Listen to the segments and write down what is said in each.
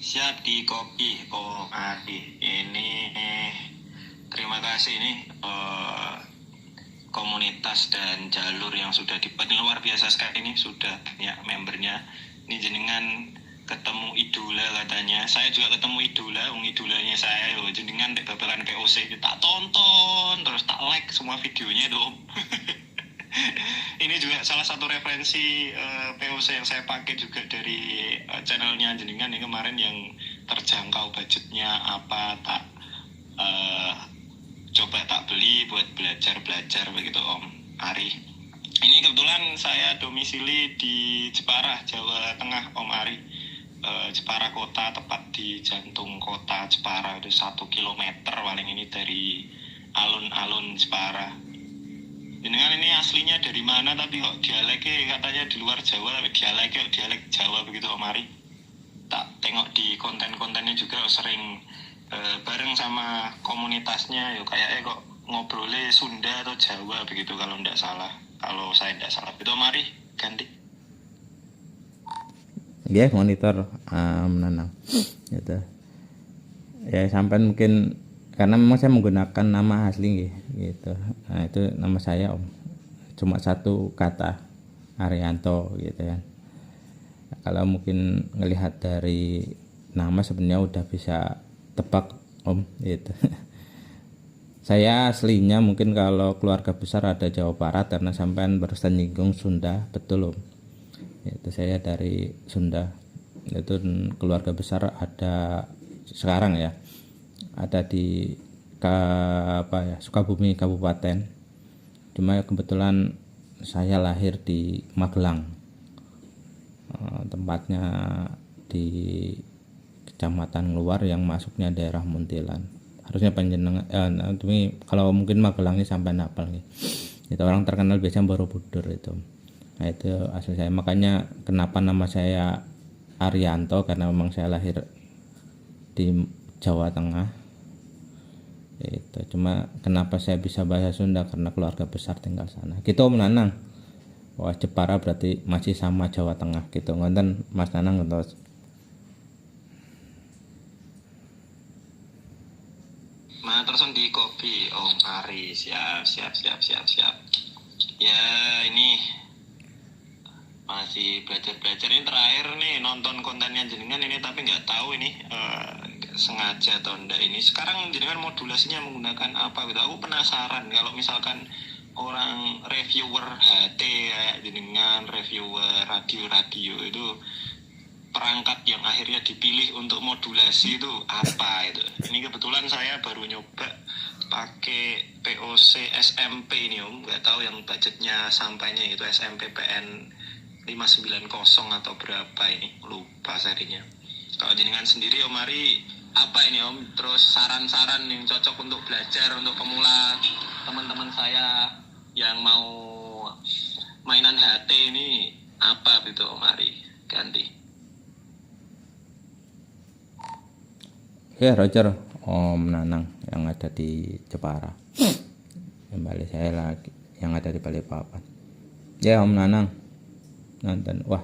Siap di kopi Om Adi. Ini terima kasih nih komunitas dan jalur yang sudah dibuat luar biasa sekali ini, sudah banyak membernya. Ini jenengan ketemu idola katanya. Saya juga ketemu idola, idolanya saya loh. Jenengan dek babakan POC tak tonton terus tak like semua videonya dong. Ini juga salah satu referensi POC yang saya pakai juga dari channelnya jenengan yang kemarin yang terjangkau budgetnya apa tak coba tak beli buat belajar begitu Om Ari. Ini kebetulan saya domisili di Jepara, Jawa Tengah Om Ari. Jepara kota, tepat di jantung kota Jepara, itu 1 kilometer paling ini dari alun-alun Jepara. Jenengan ini aslinya dari mana tapi kok dialeknya katanya di luar Jawa, tapi dialeknya dialek Jawa begitu Om Ari. Tak tengok di konten-kontennya juga sering bareng sama komunitasnya, yuk kayaknya kok ngobrolnya Sunda atau Jawa begitu kalau tidak salah. Kalau saya tidak salah, itu Om Ari ganti. Ya monitor menanam gitu ya, sampai mungkin karena memang saya menggunakan nama asli gitu. Nah itu nama saya Om, cuma satu kata Arianto gitu kan. Kalau mungkin ngelihat dari nama sebenarnya udah bisa tebak Om gitu. Saya aslinya mungkin kalau keluarga besar ada Jawa Barat, karena sampean barusan nyinggung Sunda, betul Om. Itu saya dari Sunda. Itu keluarga besar ada sekarang ya, ada di Sukabumi Kabupaten. Cuma kebetulan saya lahir di Magelang, tempatnya di kecamatan luar yang masuknya daerah Muntilan. Harusnya panjenengan kalau mungkin Magelang ini sampai hafal nih. Itu orang terkenal biasanya Borobudur itu. Nah itu asli saya, makanya kenapa nama saya Arianto, karena memang saya lahir di Jawa Tengah itu. Cuma kenapa saya bisa bahasa Sunda, karena keluarga besar tinggal sana gitu Om Nanang. Wah Jepara berarti masih sama Jawa Tengah gitu ngonten Mas Nanang ngertos. Nah terus di kopi Om Ari. Siap. Ya ini masih belajar ini terakhir nih nonton kontennya jenengan ini, tapi nggak tahu ini sengaja atau enggak. Ini sekarang jenengan modulasinya menggunakan apa gitu, aku penasaran. Kalau misalkan orang reviewer HT kayak jenengan, reviewer radio itu, perangkat yang akhirnya dipilih untuk modulasi itu apa itu. Ini kebetulan saya baru nyoba pakai POC SMP ini Om, nggak tahu yang budgetnya sampainya itu SMP PN 590 atau berapa ini, lupa serinya. Kalau jenengan sendiri Om Ari apa ini Om, terus saran-saran yang cocok untuk belajar untuk pemula, teman-teman saya yang mau mainan HT ini apa gitu Om Ari ganti. Ya Roger, Om Nanang yang ada di Jepara. Kembali saya lagi yang ada di Balikpapan. Ya Om Nanang nonton, wah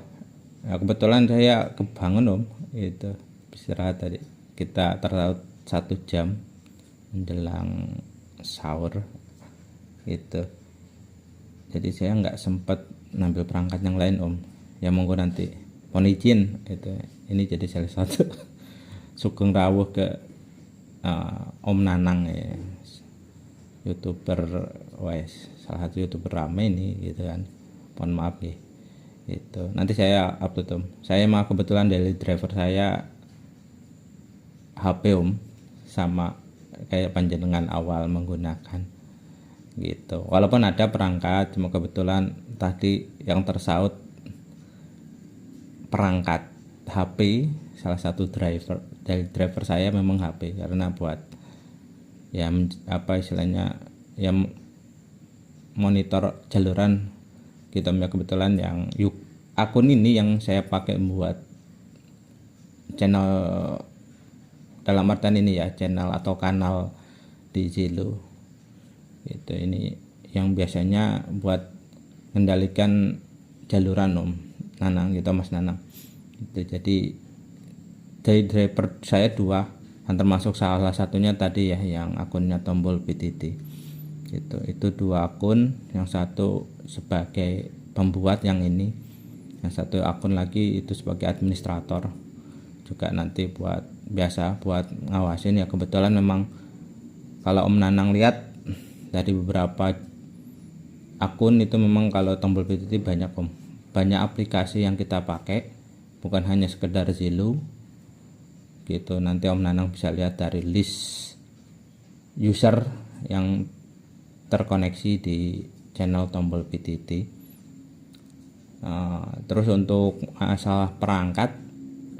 ya kebetulan saya kebangun Om, itu istirahat tadi, kita terlalu 1 jam menjelang sahur gitu. Jadi saya nggak sempat ngambil perangkat yang lain Om. Ya monggo nanti mohon izin itu, ini jadi salah satu sugeng rawuh ke Om Nanang ya, YouTuber salah satu YouTuber rame ini gitu kan. Mohon maaf ya. Itu nanti saya upload Om. Saya mah kebetulan daily driver saya HP Om, sama kayak panjenengan awal menggunakan gitu. Walaupun ada perangkat, cuma kebetulan tadi yang tersaut perangkat HP, salah satu driver saya memang HP, karena buat ya apa istilahnya ya monitor jaluran gitu ya. Kebetulan yang akun ini yang saya pakai buat channel, dalam artian ini ya channel atau kanal di Zilo itu, ini yang biasanya buat mengendalikan jaluran Om Nanang gitu, Mas Nanang itu. Jadi dari driver saya 2, dan termasuk salah satunya tadi ya yang akunnya Tombol PTT gitu. Itu 2 akun, yang satu sebagai pembuat yang ini, yang satu akun lagi itu sebagai administrator juga, nanti buat biasa buat ngawasin ya. Kebetulan memang kalau Om Nanang lihat dari beberapa akun itu memang kalau Tombol PTT banyak Om, banyak aplikasi yang kita pakai, bukan hanya sekedar Zillow gitu. Nanti Om Nanang bisa lihat dari list user yang terkoneksi di channel Tombol PTT. Terus untuk masalah perangkat,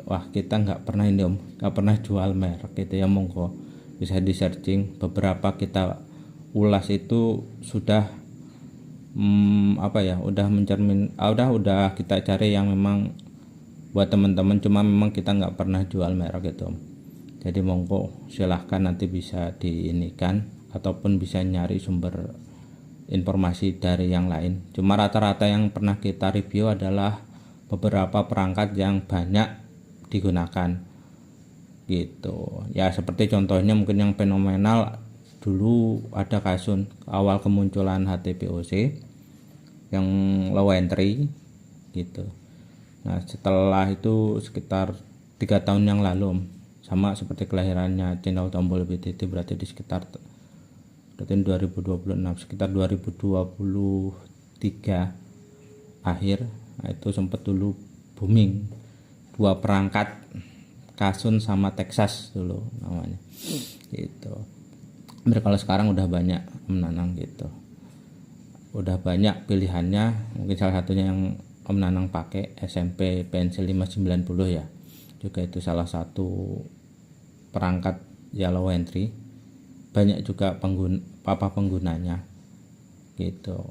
wah kita nggak pernah ini Om, nggak pernah jual merek gitu ya. Monggo bisa di searching, beberapa kita ulas itu sudah udah mencermin, udah kita cari yang memang buat teman-teman, cuma memang kita nggak pernah jual merek gitu Om. Jadi monggo silahkan nanti bisa diinikan ataupun bisa nyari sumber informasi dari yang lain. Cuma rata-rata yang pernah kita review adalah beberapa perangkat yang banyak digunakan gitu ya. Seperti contohnya mungkin yang fenomenal dulu ada Kasun awal kemunculan HTPOC yang low entry gitu. Nah setelah itu sekitar 3 tahun yang lalu, sama seperti kelahirannya channel Tombol PTT, berarti di sekitar 2026, sekitar 2023 akhir. Nah, itu sempat dulu booming 2 perangkat, Kasun sama Texas dulu namanya gitu. Kalau sekarang udah banyak Om Nanang gitu, udah banyak pilihannya. Mungkin salah satunya yang Om Nanang pakai SMP PNC 590 ya, juga itu salah satu perangkat ya low entry, banyak juga penggunanya gitu.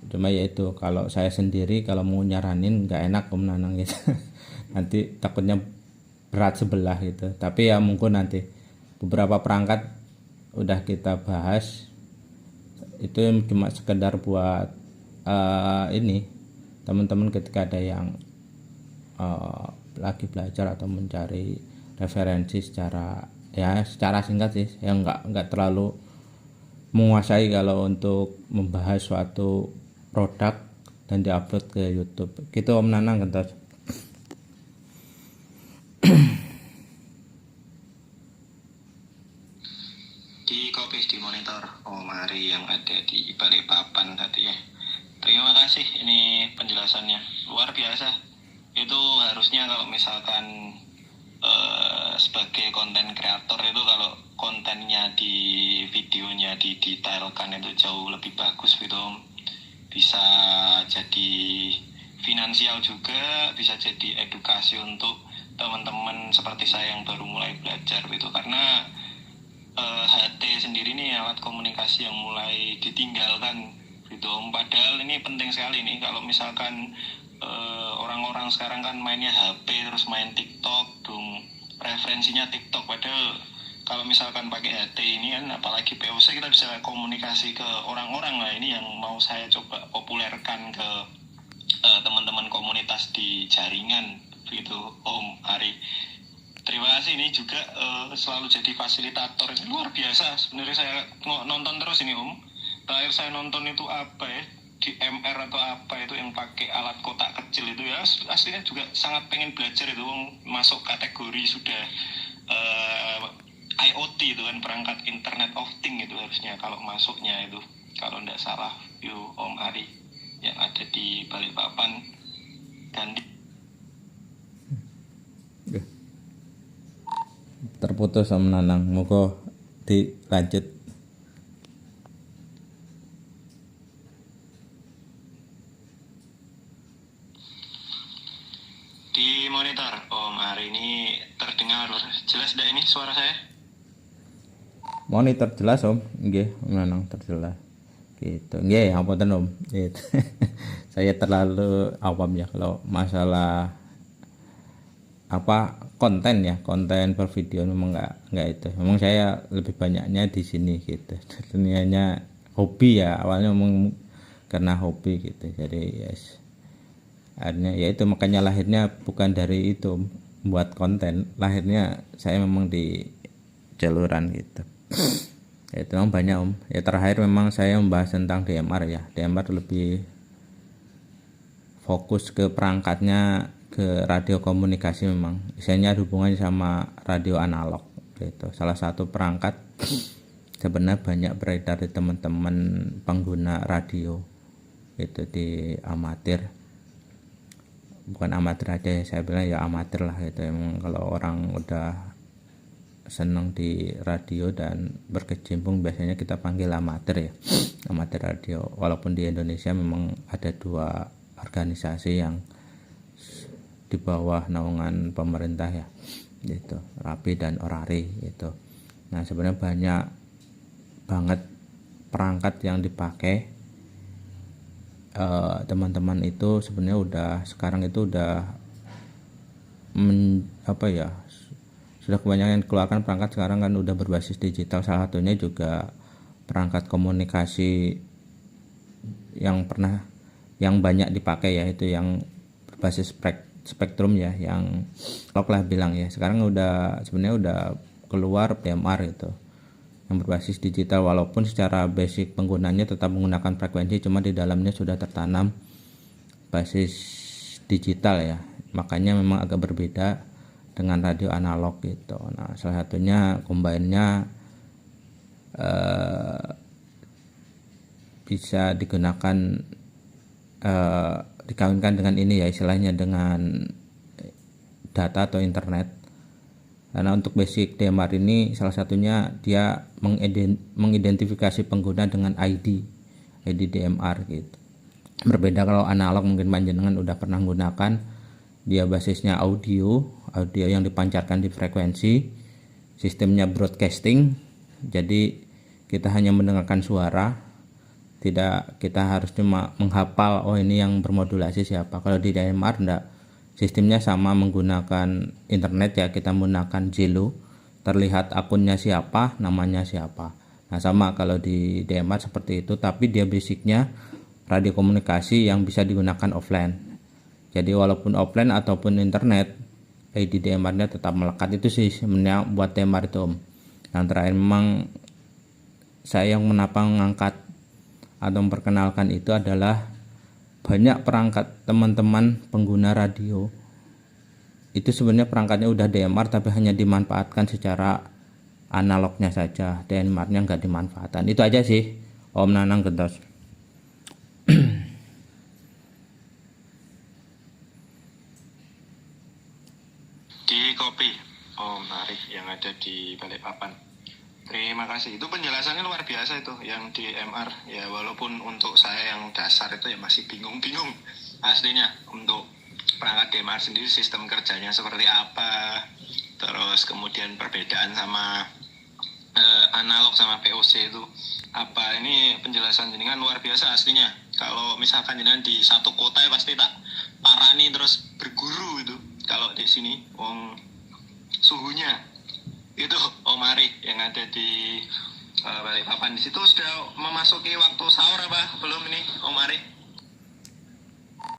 Cuma ya itu, kalau saya sendiri kalau mau nyaranin nggak enak Om Nanang gitu nanti takutnya berat sebelah gitu. Tapi ya mungkin nanti beberapa perangkat udah kita bahas, itu cuma sekedar buat ini teman-teman ketika ada yang lagi belajar atau mencari referensi secara singkat sih, yang nggak terlalu menguasai kalau untuk membahas suatu produk dan diupload ke YouTube gitu Om Nanang gentos. Di Kopis di Monitor Om Ari yang ada di Balikpapan tadi ya. Terima kasih, ini penjelasannya luar biasa. Itu harusnya kalau misalkan sebagai konten kreator itu, kalau kontennya di videonya didetailkan itu jauh lebih bagus gitu Om. Bisa jadi finansial juga, bisa jadi edukasi untuk teman-teman seperti saya yang baru mulai belajar gitu. Karena HT sendiri nih alat komunikasi yang mulai ditinggalkan gitu Om. Padahal ini penting sekali nih, kalau misalkan orang-orang sekarang kan mainnya HP terus main TikTok dong, referensinya TikTok. Padahal kalau misalkan pakai HT ini kan, apalagi POC, kita bisa komunikasi ke orang-orang. Lah ini yang mau saya coba populerkan ke teman-teman komunitas di jaringan gitu Om Ari. Terima kasih, ini juga selalu jadi fasilitator. Ini luar biasa sebenarnya. Saya nonton terus ini Om. Terakhir saya nonton itu apa ya, di MR atau apa itu yang pakai alat kotak kecil itu ya, aslinya juga sangat pengen belajar itu Om. Masuk kategori sudah IoT itu kan, perangkat Internet of Things itu harusnya kalau masuknya itu, kalau tidak salah yuk Om Ari yang ada di Balikpapan dan terputus Om Nanang, moga dilanjut. di Monitor Om Ari ini terdengar jelas tidak ini suara saya? Monitor jelas Om, nggih Om Nanang terjelas gitu. Nggih, apunten Om. Gitu. Saya terlalu awam ya kalau masalah konten ya, konten per video memang nggak itu. Memang saya lebih banyaknya di sini gitu. Dunianya hobi ya, awalnya memang karena hobi gitu. Jadi yes, akhirnya ya itu, makanya lahirnya bukan dari itu, buat konten. Lahirnya saya memang di jaluran gitu. Ya, itu memang banyak om. Ya terakhir memang saya membahas tentang DMR ya. DMR lebih fokus ke perangkatnya, ke radio komunikasi memang. Isinya ada hubungannya sama radio analog gitu. Salah satu perangkat sebenarnya banyak beredar di teman-teman pengguna radio itu di amatir. Bukan amatir aja ya, saya bilang ya amatir lah itu. Emang kalau orang udah senang di radio dan berkecimpung biasanya kita panggil amatir ya, amatir radio. Walaupun di Indonesia memang ada 2 organisasi yang di bawah naungan pemerintah ya, gitu, RAPI dan ORARI gitu. Nah sebenarnya banyak banget perangkat yang dipakai teman-teman itu sebenarnya sekarang itu udah sudah kebanyakan keluarkan perangkat sekarang kan udah berbasis digital. Salah satunya juga perangkat komunikasi yang banyak dipakai ya, itu yang berbasis spektrum ya, yang lock lah bilang ya. Sekarang sebenarnya udah keluar DMR itu yang berbasis digital, walaupun secara basic penggunanya tetap menggunakan frekuensi, cuma di dalamnya sudah tertanam basis digital ya. Makanya memang agak berbeda dengan radio analog gitu. Nah salah satunya combine-nya bisa digunakan, dikawinkan dengan ini ya, istilahnya dengan data atau internet. Karena untuk basic DMR ini salah satunya dia mengidentifikasi pengguna dengan ID DMR gitu. Berbeda kalau analog, mungkin panjenengan udah pernah menggunakan, dia basisnya audio yang dipancarkan di frekuensi, sistemnya broadcasting, jadi kita hanya mendengarkan suara, tidak kita harus cuma menghafal oh ini yang bermodulasi siapa. Kalau di DMR enggak, sistemnya sama menggunakan internet ya, kita menggunakan Zelo, terlihat akunnya siapa, namanya siapa. Nah sama kalau di DMR seperti itu, tapi dia basicnya radio komunikasi yang bisa digunakan offline. Jadi walaupun offline ataupun internet, ID DMR-nya tetap melekat. Itu sih sebenarnya buat DMR itu om. Yang terakhir memang saya yang mengangkat atau memperkenalkan itu adalah banyak perangkat teman-teman pengguna radio itu sebenarnya perangkatnya udah DMR tapi hanya dimanfaatkan secara analognya saja, DMR-nya nggak dimanfaatkan. Itu aja sih Om Nanang Gentos. Di kopi Om Arif yang ada di Balikpapan. Terima kasih. Itu penjelasannya luar biasa itu yang di MR. Ya walaupun untuk saya yang dasar itu ya masih bingung-bingung aslinya untuk perangkat DMR sendiri sistem kerjanya seperti apa. Terus kemudian perbedaan sama analog sama POC itu apa. Ini penjelasan jenengan luar biasa aslinya. Kalau misalkan jenengan di satu kota ya pasti tak parani terus berguru itu. Kalau di sini suhunya itu Om Ari yang ada di Balikpapan, di situ sudah memasuki waktu sahur apa belum ini Om Ari?